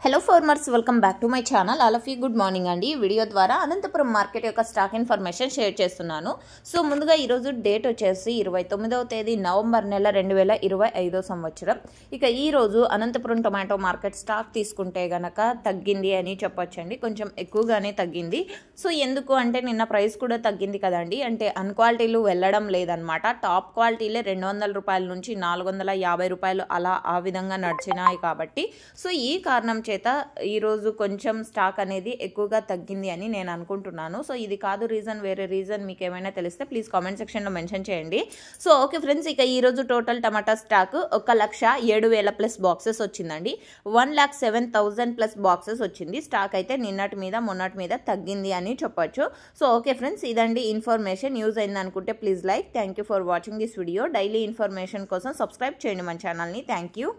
Hello farmers, welcome back to my channel. All of you good morning అండి. ఈ video ద్వారా Anantapuram market యొక్క stock information share చేస్తున్నాను. So ముందుగా ఈరోజు డేట్ వచ్చేసి 29వ తేదీ నవంబర్ నెల 2025 సంవత్సరం. ఇక ఈరోజు అనంతపురం టొమాటో మార్కెట్ స్టాక్ తీసుకుంటే గనక తగ్గింది అని చెప్పొచ్చండి. కొంచెం ఎక్కువగానే తగ్గింది. సో ఎందుకు అంటే నిన్న ప్రైస్ కూడా తగ్గింది కదండి, అంటే అన్క్వాలిటీలు వెళ్ళడం లేదనమాట. టాప్ క్వాలిటీలే 200 రూపాయల నుంచి 450 రూపాయలు అలా ఆ విధంగా నడిచినాయి కాబట్టి సో ఈ కారణం చేత ఈరోజు కొంచెం స్టాక్ అనేది ఎక్కువగా తగ్గింది అని నేను అనుకుంటున్నాను. సో ఇది కాదు రీజన్, వేరే రీజన్ మీకు ఏమైనా తెలిస్తే ప్లీజ్ కామెంట్ సెక్షన్లో మెన్షన్ చేయండి. సో ఓకే ఫ్రెండ్స్, ఇక ఈరోజు టోటల్ టమాటా స్టాక్ 1,07,000 ప్లస్ బాక్సెస్ వచ్చిందండి. 1,07,000 ప్లస్ బాక్సెస్ వచ్చింది. స్టాక్ అయితే నిన్నటి మీద మొన్నటి మీద తగ్గింది అని చెప్పొచ్చు. సో ఓకే ఫ్రెండ్స్, ఇదండి ఇన్ఫర్మేషన్. యూజ్ అయింది అనుకుంటే please like. Thank you for watching this video. Daily information కోసం సబ్స్క్రైబ్ చేయండి మన ఛానల్ని. Thank you.